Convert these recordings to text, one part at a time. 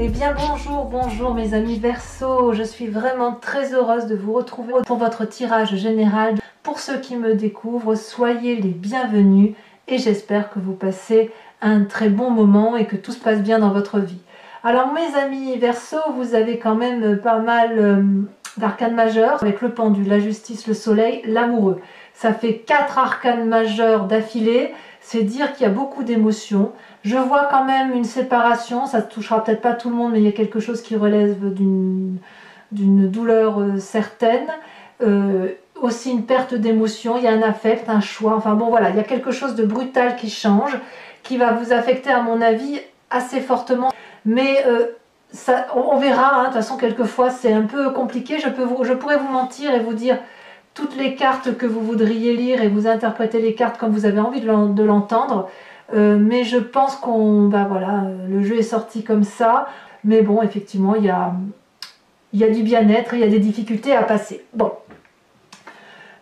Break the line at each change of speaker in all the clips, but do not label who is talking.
Eh bien bonjour mes amis Verseau, je suis vraiment très heureuse de vous retrouver pour votre tirage général. Pour ceux qui me découvrent, soyez les bienvenus et j'espère que vous passez un très bon moment et que tout se passe bien dans votre vie. Alors mes amis Verseau, vous avez quand même pas mal d'arcanes majeurs avec le pendu, la justice, le soleil, l'amoureux. Ça fait 4 arcanes majeurs d'affilée, c'est dire qu'il y a beaucoup d'émotions. Je vois quand même une séparation, ça ne touchera peut-être pas tout le monde, mais il y a quelque chose qui relève d'une douleur certaine. Aussi une perte d'émotion, il y a un affect, un choix, enfin bon voilà, il y a quelque chose de brutal qui change, qui va vous affecter à mon avis assez fortement. Mais ça, on verra, hein, de toute façon quelquefois c'est un peu compliqué, je pourrais vous mentir et vous dire toutes les cartes que vous voudriez lire et vous interpréter les cartes comme vous avez envie de l'entendre. Mais je pense voilà, le jeu est sorti comme ça. Mais bon, effectivement, il y a du bien-être, il y a des difficultés à passer. Bon.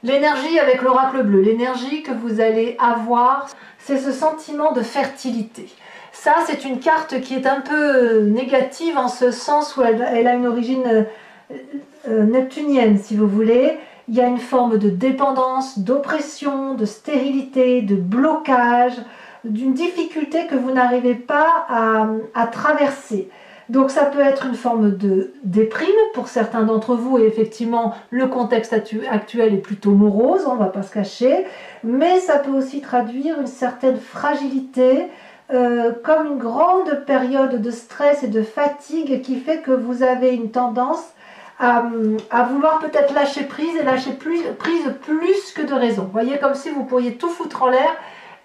L'énergie avec l'oracle bleu, l'énergie que vous allez avoir, c'est ce sentiment de fertilité. Ça, c'est une carte qui est un peu négative en ce sens où elle a une origine neptunienne, si vous voulez. Il y a une forme de dépendance, d'oppression, de stérilité, de blocage, d'une difficulté que vous n'arrivez pas à traverser. Donc ça peut être une forme de déprime pour certains d'entre vous, et effectivement le contexte actuel est plutôt morose, on ne va pas se cacher, mais ça peut aussi traduire une certaine fragilité, comme une grande période de stress et de fatigue qui fait que vous avez une tendance à vouloir peut-être lâcher prise et lâcher prise plus que de raison. Vous voyez, comme si vous pourriez tout foutre en l'air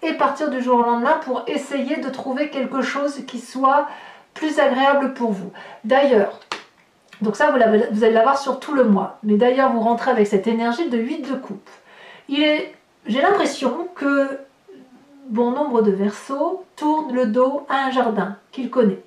et partir du jour au lendemain pour essayer de trouver quelque chose qui soit plus agréable pour vous. D'ailleurs, donc ça vous allez l'avoir sur tout le mois, mais d'ailleurs vous rentrez avec cette énergie de 8 de coupe. J'ai l'impression que bon nombre de Verseaux tournent le dos à un jardin qu'il connaît.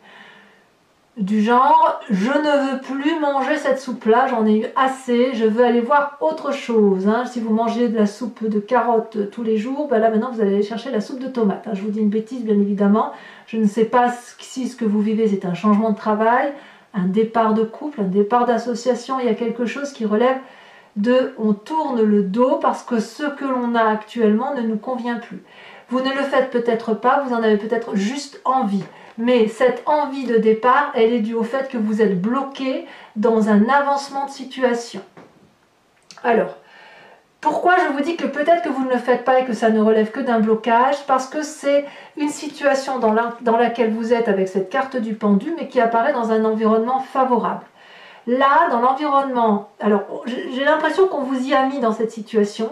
Du genre, je ne veux plus manger cette soupe-là, j'en ai eu assez, je veux aller voir autre chose. Hein. Si vous mangez de la soupe de carottes tous les jours, ben là maintenant vous allez aller chercher la soupe de tomates. Hein. Je vous dis une bêtise bien évidemment, je ne sais pas si ce que vous vivez c'est un changement de travail, un départ de couple, un départ d'association, il y a quelque chose qui relève de on tourne le dos parce que ce que l'on a actuellement ne nous convient plus. Vous ne le faites peut-être pas, vous en avez peut-être juste envie. Mais cette envie de départ, elle est due au fait que vous êtes bloqué dans un avancement de situation. Alors, pourquoi je vous dis que peut-être que vous ne le faites pas et que ça ne relève que d'un blocage? Parce que c'est une situation dans laquelle vous êtes avec cette carte du pendu, mais qui apparaît dans un environnement favorable. Là, dans l'environnement, alors j'ai l'impression qu'on vous y a mis dans cette situation,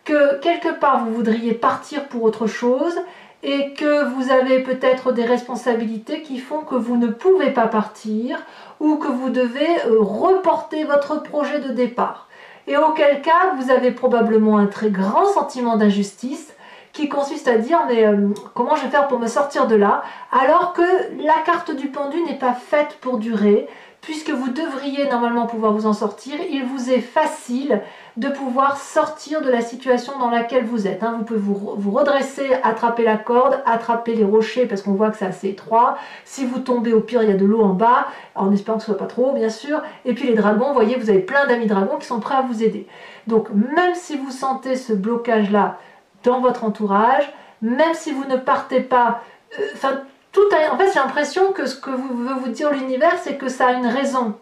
que quelque part vous voudriez partir pour autre chose, et que vous avez peut-être des responsabilités qui font que vous ne pouvez pas partir ou que vous devez reporter votre projet de départ. Et auquel cas, vous avez probablement un très grand sentiment d'injustice qui consiste à dire mais comment je vais faire pour me sortir de là, alors que la carte du pendu n'est pas faite pour durer, puisque vous devriez normalement pouvoir vous en sortir. Il vous est facile de pouvoir sortir de la situation dans laquelle vous êtes. Hein. Vous pouvez vous redresser, attraper la corde, attraper les rochers parce qu'on voit que c'est assez étroit. Si vous tombez, au pire, il y a de l'eau en bas, en espérant que ce ne soit pas trop haut, bien sûr. Et puis les dragons, vous voyez, vous avez plein d'amis dragons qui sont prêts à vous aider. Donc même si vous sentez ce blocage-là dans votre entourage, même si vous ne partez pas... en fait, j'ai l'impression que ce que veut vous dire l'univers, c'est que ça a une raison.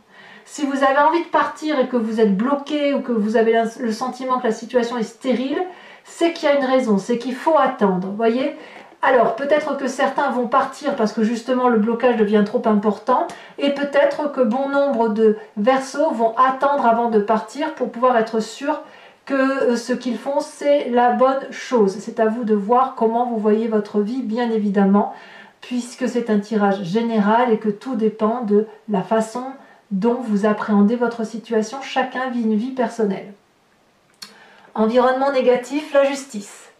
Si vous avez envie de partir et que vous êtes bloqué ou que vous avez le sentiment que la situation est stérile, c'est qu'il y a une raison, c'est qu'il faut attendre, voyez. Alors, peut-être que certains vont partir parce que justement le blocage devient trop important, et peut-être que bon nombre de Verseaux vont attendre avant de partir pour pouvoir être sûrs que ce qu'ils font, c'est la bonne chose. C'est à vous de voir comment vous voyez votre vie, bien évidemment, puisque c'est un tirage général et que tout dépend de la façon dont vous appréhendez votre situation. Chacun vit une vie personnelle. Environnement négatif, la justice.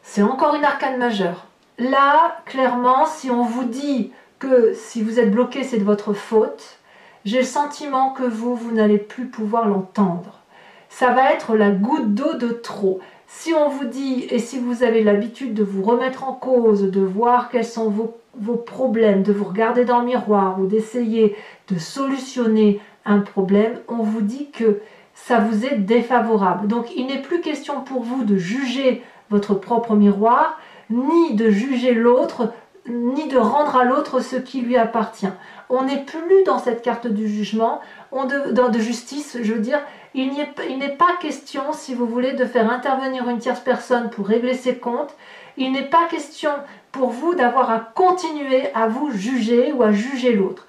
C'est encore une arcane majeure. Là, clairement, si on vous dit que si vous êtes bloqué, c'est de votre faute, j'ai le sentiment que vous n'allez plus pouvoir l'entendre. Ça va être la goutte d'eau de trop. Si on vous dit, et si vous avez l'habitude de vous remettre en cause, de voir quelles sont vos vos problèmes, de vous regarder dans le miroir ou d'essayer de solutionner un problème, on vous dit que ça vous est défavorable. Donc il n'est plus question pour vous de juger votre propre miroir, ni de juger l'autre, ni de rendre à l'autre ce qui lui appartient. On n'est plus dans cette carte du jugement, de justice, je veux dire, il n'est pas question, si vous voulez, de faire intervenir une tierce personne pour régler ses comptes. Il n'est pas question pour vous d'avoir à continuer à vous juger ou à juger l'autre.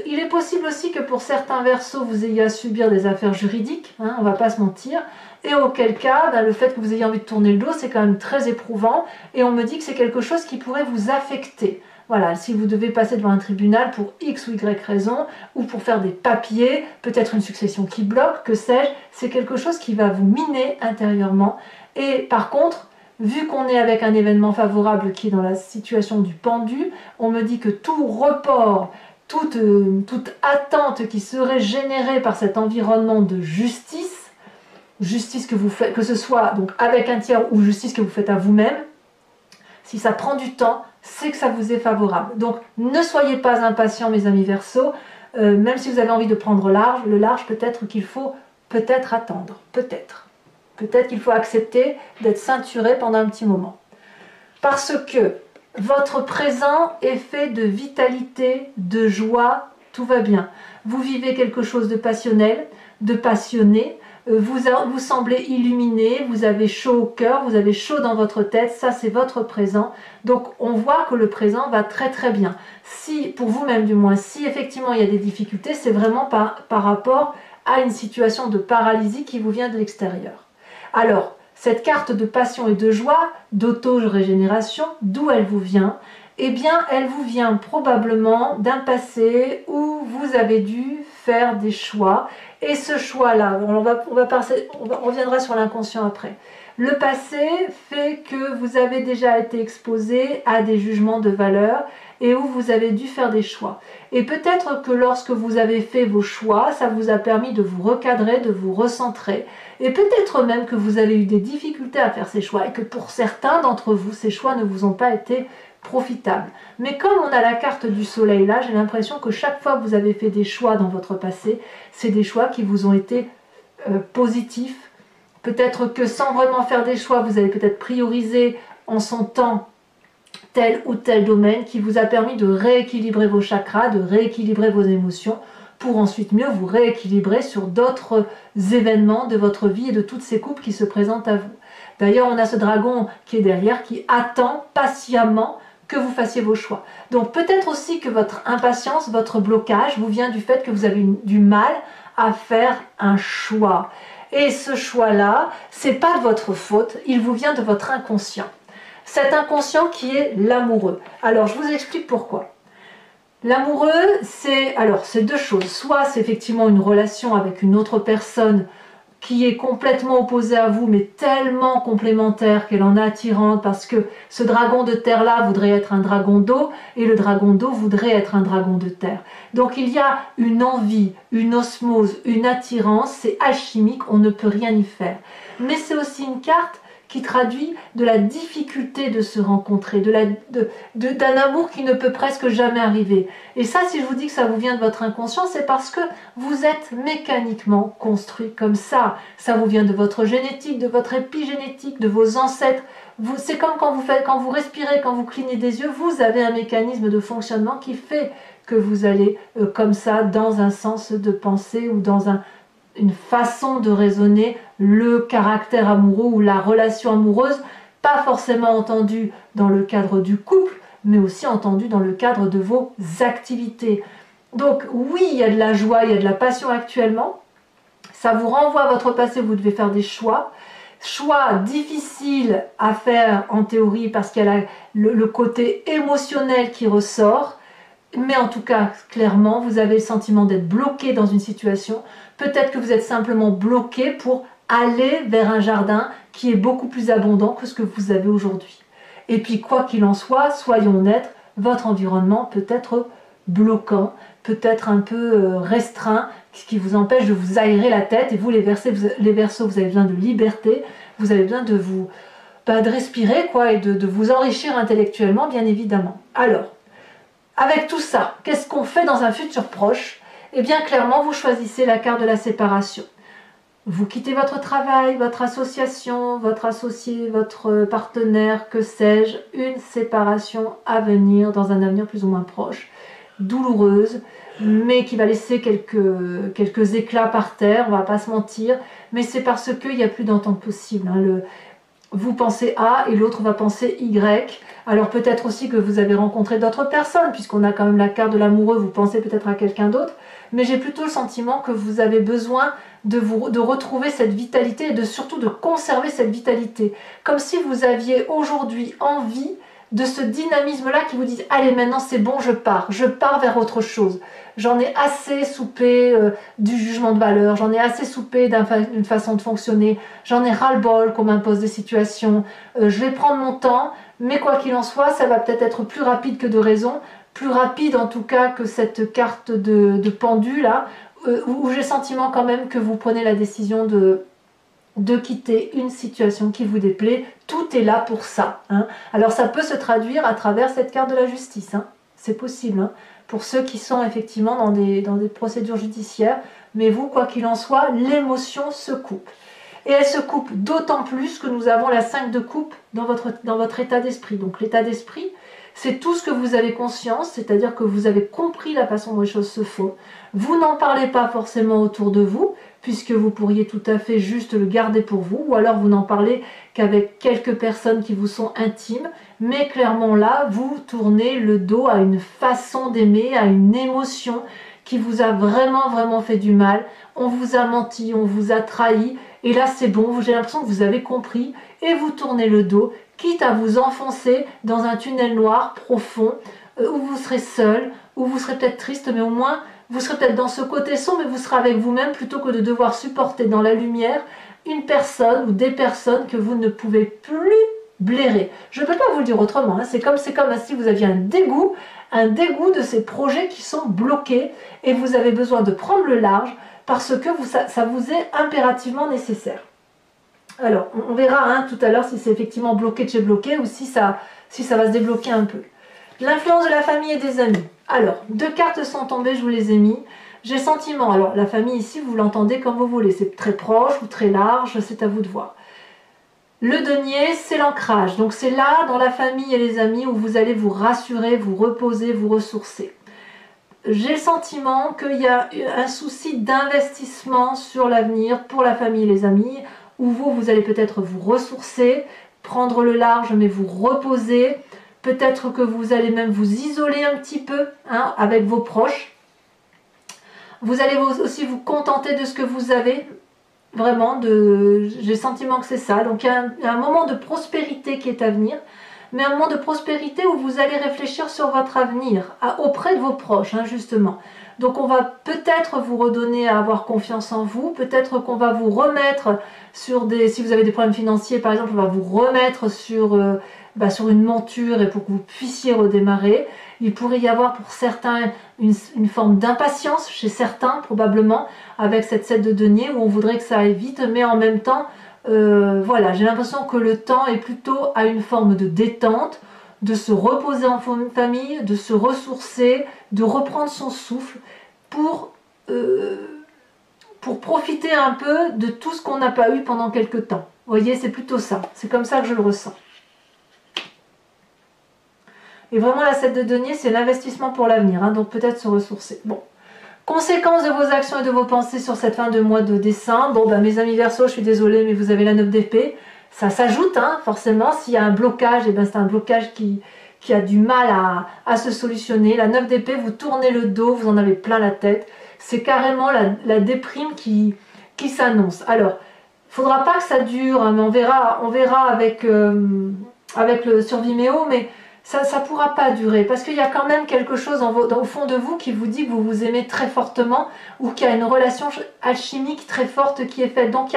Il est possible aussi que pour certains Verseaux, vous ayez à subir des affaires juridiques, hein, on ne va pas se mentir, et auquel cas, le fait que vous ayez envie de tourner le dos, c'est quand même très éprouvant, et on me dit que c'est quelque chose qui pourrait vous affecter. Voilà, si vous devez passer devant un tribunal pour X ou Y raison, ou pour faire des papiers, peut-être une succession qui bloque, que sais-je, c'est quelque chose qui va vous miner intérieurement. Et par contre, vu qu'on est avec un événement favorable qui est dans la situation du pendu, on me dit que tout report, toute attente qui serait générée par cet environnement de justice que vous faites, que ce soit donc avec un tiers ou justice que vous faites à vous-même, si ça prend du temps, c'est que ça vous est favorable. Donc ne soyez pas impatients mes amis Verseaux, même si vous avez envie de prendre le large, peut-être qu'il faut attendre, peut-être qu'il faut accepter d'être ceinturé pendant un petit moment. Parce que votre présent est fait de vitalité, de joie, tout va bien. Vous vivez quelque chose de passionnel, de passionné, vous semblez illuminé, vous avez chaud au cœur, vous avez chaud dans votre tête, ça c'est votre présent. Donc on voit que le présent va très très bien. Si, pour vous-même du moins, si effectivement il y a des difficultés, c'est vraiment par rapport à une situation de paralysie qui vous vient de l'extérieur. Alors, cette carte de passion et de joie, d'auto-régénération, d'où elle vous vient? Eh bien, elle vous vient probablement d'un passé où vous avez dû faire des choix. Et ce choix-là, on reviendra sur l'inconscient après. Le passé fait que vous avez déjà été exposé à des jugements de valeur et où vous avez dû faire des choix. Et peut-être que lorsque vous avez fait vos choix, ça vous a permis de vous recadrer, de vous recentrer. Et peut-être même que vous avez eu des difficultés à faire ces choix et que pour certains d'entre vous, ces choix ne vous ont pas été profitables. Mais comme on a la carte du soleil là, j'ai l'impression que chaque fois que vous avez fait des choix dans votre passé, c'est des choix qui vous ont été positifs. Peut-être que sans vraiment faire des choix, vous avez peut-être priorisé en son temps tel ou tel domaine qui vous a permis de rééquilibrer vos chakras, de rééquilibrer vos émotions pour ensuite mieux vous rééquilibrer sur d'autres événements de votre vie et de toutes ces coupes qui se présentent à vous. D'ailleurs, on a ce dragon qui est derrière, qui attend patiemment que vous fassiez vos choix. Donc peut-être aussi que votre impatience, votre blocage vous vient du fait que vous avez du mal à faire un choix. Et ce choix-là, c'est pas de votre faute, il vous vient de votre inconscient. Cet inconscient qui est l'amoureux. Alors je vous explique pourquoi. L'amoureux, c'est deux choses. Soit c'est effectivement une relation avec une autre personne qui est complètement opposée à vous, mais tellement complémentaire qu'elle en est attirante parce que ce dragon de terre-là voudrait être un dragon d'eau et le dragon d'eau voudrait être un dragon de terre. Donc il y a une envie, une osmose, une attirance, c'est alchimique, on ne peut rien y faire. Mais c'est aussi une carte qui traduit de la difficulté de se rencontrer, d'un amour qui ne peut presque jamais arriver. Et ça, si je vous dis que ça vous vient de votre inconscient, c'est parce que vous êtes mécaniquement construit comme ça. Ça vous vient de votre génétique, de votre épigénétique, de vos ancêtres. C'est comme quand vous respirez, quand vous clignez des yeux, vous avez un mécanisme de fonctionnement qui fait que vous allez comme ça dans un sens de pensée ou dans une façon de raisonner le caractère amoureux ou la relation amoureuse, pas forcément entendue dans le cadre du couple, mais aussi entendue dans le cadre de vos activités. Donc oui, il y a de la joie, il y a de la passion actuellement, ça vous renvoie à votre passé, vous devez faire des choix difficiles à faire en théorie parce qu'il y a le côté émotionnel qui ressort. Mais en tout cas, clairement, vous avez le sentiment d'être bloqué dans une situation. Peut-être que vous êtes simplement bloqué pour aller vers un jardin qui est beaucoup plus abondant que ce que vous avez aujourd'hui. Et puis, quoi qu'il en soit, soyons honnêtes, votre environnement peut être bloquant, peut être un peu restreint, ce qui vous empêche de vous aérer la tête. Et vous, les Verseaux, vous avez besoin de liberté, vous avez besoin de vous de respirer quoi, et de vous enrichir intellectuellement, bien évidemment. Alors, avec tout ça, qu'est-ce qu'on fait dans un futur proche? Eh bien, clairement, vous choisissez la carte de la séparation. Vous quittez votre travail, votre association, votre associé, votre partenaire, que sais-je, une séparation à venir dans un avenir plus ou moins proche, douloureuse, mais qui va laisser quelques éclats par terre, on va pas se mentir, mais c'est parce qu'il n'y a plus d'entente possible. Hein. Vous pensez A et l'autre va penser Y. Alors peut-être aussi que vous avez rencontré d'autres personnes, puisqu'on a quand même la carte de l'amoureux, vous pensez peut-être à quelqu'un d'autre, mais j'ai plutôt le sentiment que vous avez besoin de retrouver cette vitalité et surtout de conserver cette vitalité. Comme si vous aviez aujourd'hui envie de ce dynamisme-là qui vous dit « Allez, maintenant c'est bon, je pars vers autre chose. J'en ai assez soupé du jugement de valeur, j'en ai assez soupé d'une façon de fonctionner, j'en ai ras-le-bol qu'on m'impose des situations, je vais prendre mon temps, mais quoi qu'il en soit, ça va peut-être être plus rapide que de raison, plus rapide en tout cas que cette carte de pendu là, où j'ai le sentiment quand même que vous prenez la décision de quitter une situation qui vous déplaît. Tout est là pour ça. Hein. Alors ça peut se traduire à travers cette carte de la justice. Hein. C'est possible. Hein. Pour ceux qui sont effectivement dans des procédures judiciaires. Mais vous, quoi qu'il en soit, l'émotion se coupe. Et elle se coupe d'autant plus que nous avons la 5 de coupe dans votre état d'esprit. Donc l'état d'esprit, c'est tout ce que vous avez conscience, c'est-à-dire que vous avez compris la façon dont les choses se font. Vous n'en parlez pas forcément autour de vous, puisque vous pourriez tout à fait juste le garder pour vous, ou alors vous n'en parlez qu'avec quelques personnes qui vous sont intimes, mais clairement là, vous tournez le dos à une façon d'aimer, à une émotion qui vous a vraiment fait du mal. On vous a menti, on vous a trahi, et là c'est bon, j'ai l'impression que vous avez compris, et vous tournez le dos, quitte à vous enfoncer dans un tunnel noir profond, où vous serez seul, où vous serez peut-être triste, mais au moins vous serez peut-être dans ce côté sombre, mais vous serez avec vous-même plutôt que de devoir supporter dans la lumière une personne ou des personnes que vous ne pouvez plus blairer. Je ne peux pas vous le dire autrement, hein. C'est comme si vous aviez un dégoût de ces projets qui sont bloqués et vous avez besoin de prendre le large parce que ça vous est impérativement nécessaire. Alors, on verra hein, tout à l'heure si c'est effectivement bloqué de chez bloqué ou si ça va se débloquer un peu. L'influence de la famille et des amis. Alors, 2 cartes sont tombées, je vous les ai mis. J'ai le sentiment, alors la famille ici, vous l'entendez comme vous voulez, c'est très proche ou très large, c'est à vous de voir. Le denier, c'est l'ancrage, donc c'est là, dans la famille et les amis, où vous allez vous rassurer, vous reposer, vous ressourcer. J'ai le sentiment qu'il y a un souci d'investissement sur l'avenir pour la famille et les amis, où vous allez peut-être vous ressourcer, prendre le large, mais vous reposer. Peut-être que vous allez même vous isoler un petit peu hein, avec vos proches. Vous allez aussi vous contenter de ce que vous avez. Vraiment, j'ai le sentiment que c'est ça. Donc il y a un moment de prospérité qui est à venir. Mais un moment de prospérité où vous allez réfléchir sur votre avenir, auprès de vos proches, hein, justement. Donc on va peut-être vous redonner à avoir confiance en vous. Peut-être qu'on va vous remettre sur si vous avez des problèmes financiers, par exemple, on va vous remettre sur une monture et pour que vous puissiez redémarrer. Il pourrait y avoir pour certains une forme d'impatience chez certains probablement avec cette 7 de denier où on voudrait que ça aille vite mais en même temps voilà, j'ai l'impression que le temps est plutôt à une forme de détente, de se reposer en famille, de se ressourcer, de reprendre son souffle pour profiter un peu de tout ce qu'on n'a pas eu pendant quelques temps. Vous voyez, c'est plutôt ça, c'est comme ça que je le ressens. Et vraiment la 7 de denier, c'est l'investissement pour l'avenir, hein, donc peut-être se ressourcer. Bon. Conséquences de vos actions et de vos pensées sur cette fin de mois de décembre. Bon, mes amis Verseau, je suis désolée, mais vous avez la 9 d'épée. Ça s'ajoute, hein, forcément. S'il y a un blocage, et c'est un blocage qui a du mal à se solutionner. La 9 d'épée, vous tournez le dos, vous en avez plein la tête. C'est carrément la déprime qui s'annonce. Alors, il ne faudra pas que ça dure, hein, mais on verra avec le sur Vimeo, mais ça ne pourra pas durer parce qu'il y a quand même quelque chose au fond de vous qui vous dit que vous vous aimez très fortement ou qu'il y a une relation alchimique très forte qui est faite. Donc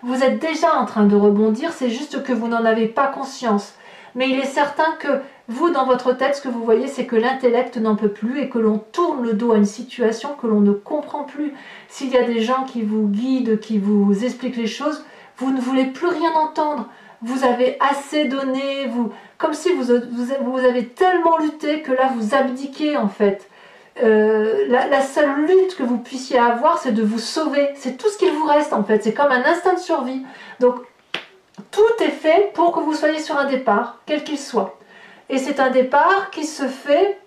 vous êtes déjà en train de rebondir, c'est juste que vous n'en avez pas conscience. Mais il est certain que vous, dans votre tête, ce que vous voyez, c'est que l'intellect n'en peut plus et que l'on tourne le dos à une situation que l'on ne comprend plus. S'il y a des gens qui vous guident, qui vous expliquent les choses, vous ne voulez plus rien entendre. vous avez assez donné, comme si vous avez tellement lutté que là vous abdiquez en fait. La seule lutte que vous puissiez avoir, c'est de vous sauver. C'est tout ce qu'il vous reste en fait. C'est comme un instinct de survie. Donc tout est fait pour que vous soyez sur un départ, quel qu'il soit. Et c'est un départ qui se fait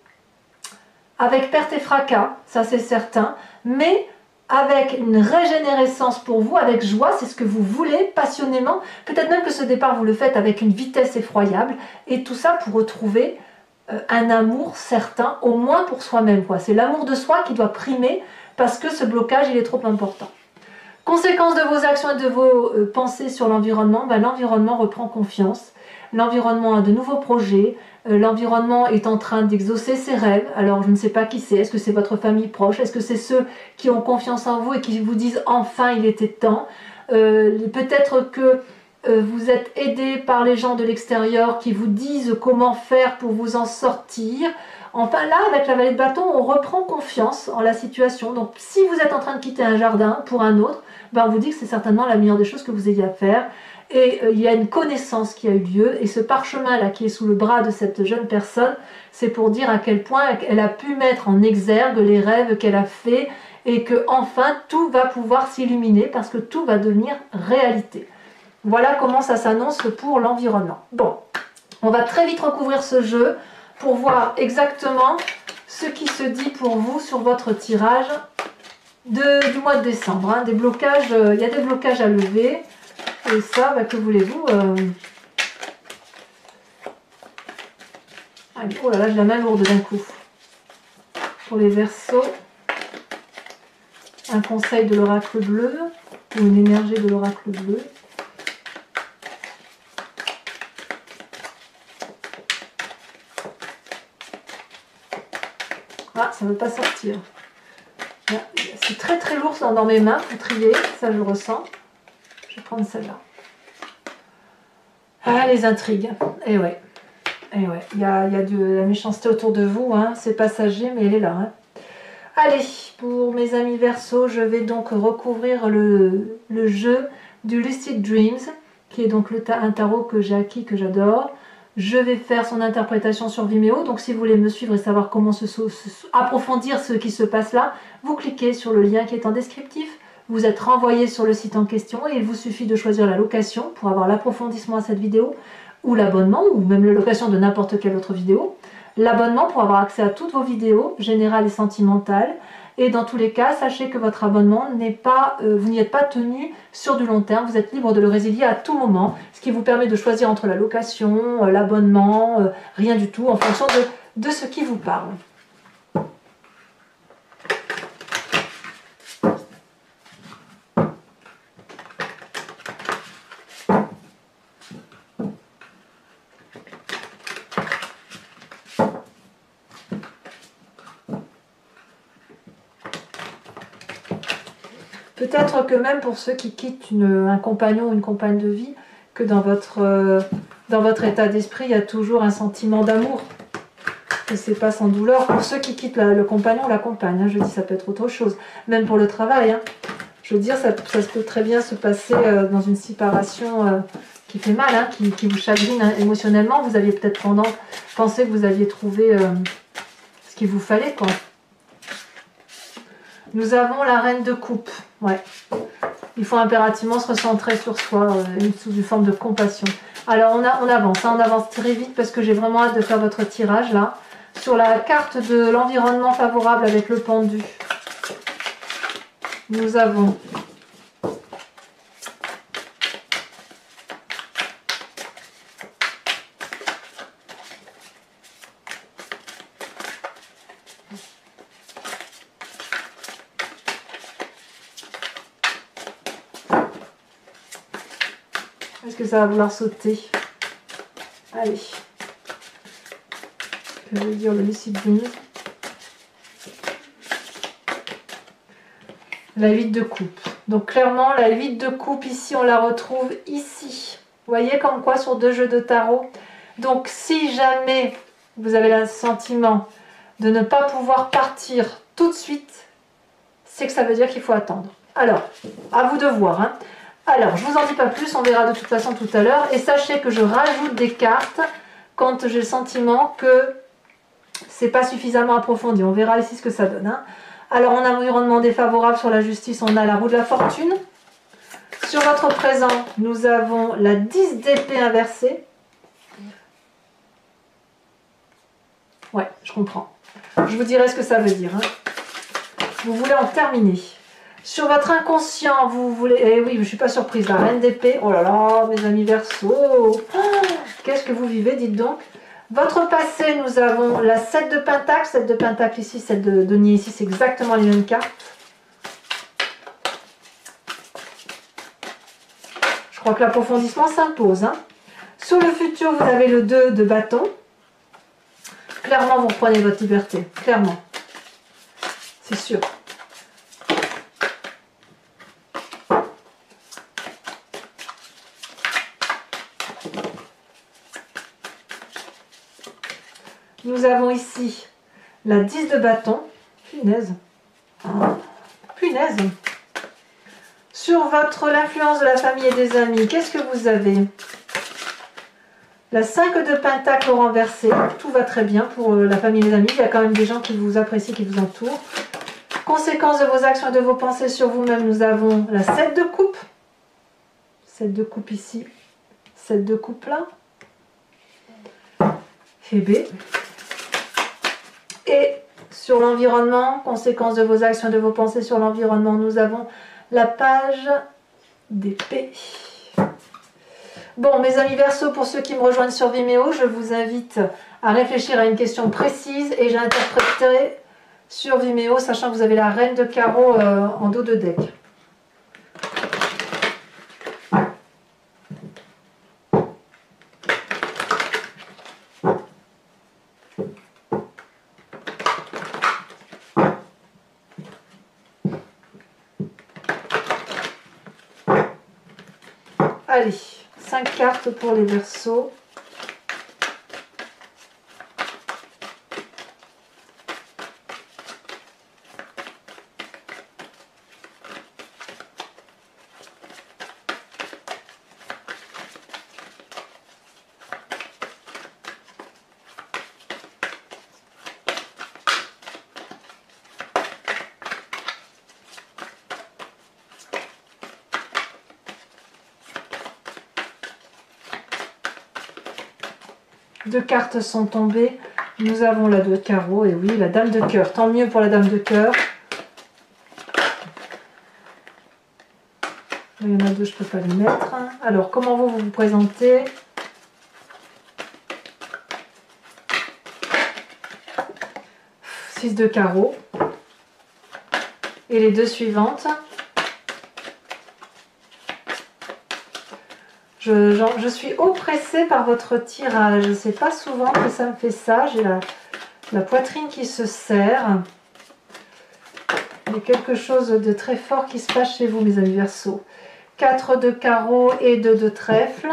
avec perte et fracas, ça c'est certain, mais avec une régénérescence pour vous, avec joie, c'est ce que vous voulez, passionnément. Peut-être même que ce départ, vous le faites avec une vitesse effroyable, et tout ça pour retrouver un amour certain, au moins pour soi-même. C'est l'amour de soi qui doit primer, parce que ce blocage, il est trop important. Conséquence de vos actions et de vos pensées sur l'environnement, l'environnement reprend confiance. L'environnement a de nouveaux projets, l'environnement est en train d'exaucer ses rêves. Alors je ne sais pas qui c'est, est-ce que c'est votre famille proche, est-ce que c'est ceux qui ont confiance en vous et qui vous disent enfin il était temps. Peut-être que vous êtes aidé par les gens de l'extérieur qui vous disent comment faire pour vous en sortir. Enfin là, avec la vallée de bâton, on reprend confiance en la situation. Donc si vous êtes en train de quitter un jardin pour un autre, on vous dit que c'est certainement la meilleure des choses que vous ayez à faire. Et il y a une connaissance qui a eu lieu. Et ce parchemin là qui est sous le bras de cette jeune personne, c'est pour dire à quel point elle a pu mettre en exergue les rêves qu'elle a fait et que enfin tout va pouvoir s'illuminer parce que tout va devenir réalité. Voilà comment ça s'annonce pour l'environnement. Bon, on va très vite recouvrir ce jeu pour voir exactement ce qui se dit pour vous sur votre tirage du mois de décembre. Des blocages, il y a des blocages à lever. Et ça, que voulez-vous Allez, oh là là, j'ai la main lourde d'un coup. Pour les Verseaux, un conseil de l'oracle bleu, ou une énergie de l'oracle bleu. Ah, ça ne veut pas sortir. C'est très très lourd dans mes mains pour trier, ça je le ressens. Je vais prendre celle-là. Ah, les intrigues. Et ouais. Et ouais, il y a de la méchanceté autour de vous, c'est passager, mais elle est là. Allez, pour mes amis Verseaux, je vais donc recouvrir le jeu du Lucid Dreams, qui est donc un tarot que j'ai acquis, que j'adore. Je vais faire son interprétation sur Vimeo, donc si vous voulez me suivre et savoir comment approfondir ce qui se passe là, vous cliquez sur le lien qui est en descriptif, vous êtes renvoyé sur le site en question et il vous suffit de choisir la location pour avoir l'approfondissement à cette vidéo, ou l'abonnement, ou même la location de n'importe quelle autre vidéo. L'abonnement pour avoir accès à toutes vos vidéos, générales et sentimentales. Et dans tous les cas, sachez que votre abonnement n'est pas, vous n'y êtes pas tenu sur du long terme, vous êtes libre de le résilier à tout moment, ce qui vous permet de choisir entre la location, l'abonnement, rien du tout, en fonction de ce qui vous parle. Peut-être que même pour ceux qui quittent un compagnon ou une compagne de vie, que dans votre état d'esprit, il y a toujours un sentiment d'amour. Et c'est pas sans douleur. Pour ceux qui quittent le compagnon ou la compagne, je dis ça peut être autre chose. Même pour le travail. Je veux dire, ça peut très bien se passer dans une séparation qui fait mal, qui vous chagrine émotionnellement. Vous aviez peut-être pensé que vous aviez trouvé ce qu'il vous fallait, quoi. Nous avons la reine de coupe. Ouais. Il faut impérativement se recentrer sur soi, sous une forme de compassion. Alors on avance très vite parce que j'ai vraiment hâte de faire votre tirage là. Sur la carte de l'environnement favorable avec le pendu, nous avons est-ce que ça va vouloir sauter? Allez. Je vais dire le Lucid Dreams. La 8 de coupe. Donc clairement, la 8 de coupe ici, on la retrouve ici. Vous voyez comme quoi sur 2 jeux de tarot. Donc si jamais vous avez le sentiment de ne pas pouvoir partir tout de suite, c'est que ça veut dire qu'il faut attendre. Alors, à vous de voir. Alors, je vous en dis pas plus, on verra de toute façon tout à l'heure. Et sachez que je rajoute des cartes quand j'ai le sentiment que c'est pas suffisamment approfondi. On verra ici ce que ça donne. Hein. Alors, en environnement défavorable sur la justice, on a la roue de la fortune. Sur votre présent, nous avons la 10 d'épée inversée. Ouais, je comprends. Je vous dirai ce que ça veut dire. Hein. Vous voulez en terminer. Sur votre inconscient, vous voulez... Eh oui, je ne suis pas surprise. La reine d'épée. Oh là là, mes amis Verseau. Oh, qu'est-ce que vous vivez, dites donc. Votre passé, nous avons la 7 de pentacle. 7 de pentacle ici, 7 de denier ici. C'est exactement les mêmes cartes. Je crois que l'approfondissement s'impose. Hein. Sur le futur, vous avez le 2 de bâton. Clairement, vous reprenez votre liberté. Clairement. C'est sûr. Nous avons ici la 10 de bâton. Punaise. Punaise. Sur l'influence de la famille et des amis, qu'est-ce que vous avez? La 5 de pentacle renversé. Tout va très bien pour la famille et les amis. Il y a quand même des gens qui vous apprécient, qui vous entourent. Conséquence de vos actions et de vos pensées sur vous-même, nous avons la 7 de coupe. 7 de coupe ici. 7 de coupe là. Et B. Et sur l'environnement, conséquence de vos actions et de vos pensées sur l'environnement, nous avons la page d'épée. Bon, mes amis Verseau, pour ceux qui me rejoignent sur Vimeo, je vous invite à réfléchir à une question précise et j'interpréterai sur Vimeo, sachant que vous avez la reine de carreau en dos de deck. Allez, 5 cartes pour les Verseaux. Deux cartes sont tombées. Nous avons la 2 de carreau et oui, la dame de cœur. Tant mieux pour la dame de cœur. Il y en a deux, je ne peux pas les mettre. Alors, comment vous vous présentez? Six de carreau. Et les deux suivantes. Je suis oppressée par votre tirage. C'est pas souvent que ça me fait ça. J'ai la poitrine qui se serre. Il y a quelque chose de très fort qui se passe chez vous, mes amis Verseaux. 4 de carreau et 2 de trèfle.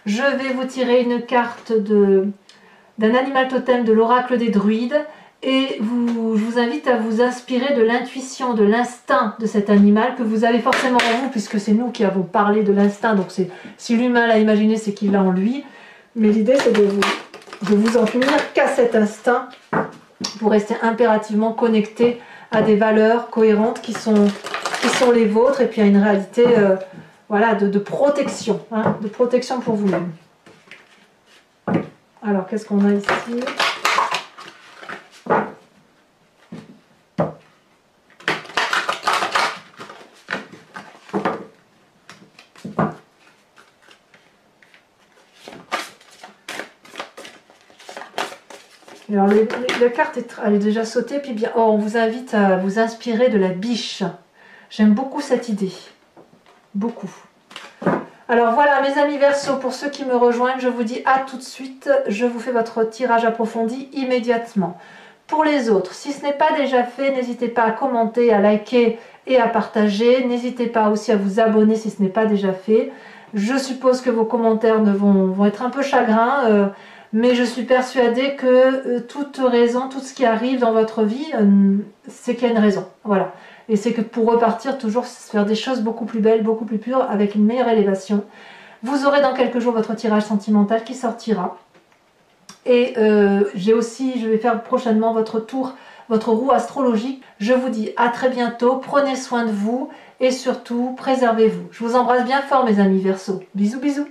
Je vais vous tirer une carte d'un animal totem de l'oracle des druides. Et je vous invite à vous inspirer de l'intuition, de l'instinct de cet animal que vous avez forcément en vous, puisque c'est nous qui avons parlé de l'instinct. Donc si l'humain l'a imaginé, c'est qu'il l'a en lui. Mais l'idée, c'est de vous en tenir qu'à cet instinct pour rester impérativement connecté à des valeurs cohérentes qui sont les vôtres et puis à une réalité voilà, de protection, hein, de protection pour vous-même. Alors, qu'est-ce qu'on a ici ? Alors, la carte elle est déjà sautée, puis bien, on vous invite à vous inspirer de la biche. J'aime beaucoup cette idée. Beaucoup. Alors voilà, mes amis Verseaux, pour ceux qui me rejoignent, je vous dis à tout de suite. Je vous fais votre tirage approfondi immédiatement. Pour les autres, si ce n'est pas déjà fait, n'hésitez pas à commenter, à liker et à partager. N'hésitez pas aussi à vous abonner si ce n'est pas déjà fait. Je suppose que vos commentaires vont être un peu chagrins, mais je suis persuadée que toute raison, tout ce qui arrive dans votre vie, c'est qu'il y a une raison. Voilà. Et c'est que pour repartir, toujours faire des choses beaucoup plus belles, beaucoup plus pures, avec une meilleure élévation. Vous aurez dans quelques jours votre tirage sentimental qui sortira. Et je vais faire prochainement votre tour, votre roue astrologique. Je vous dis à très bientôt, prenez soin de vous et surtout préservez-vous. Je vous embrasse bien fort mes amis Verseaux. Bisous bisous.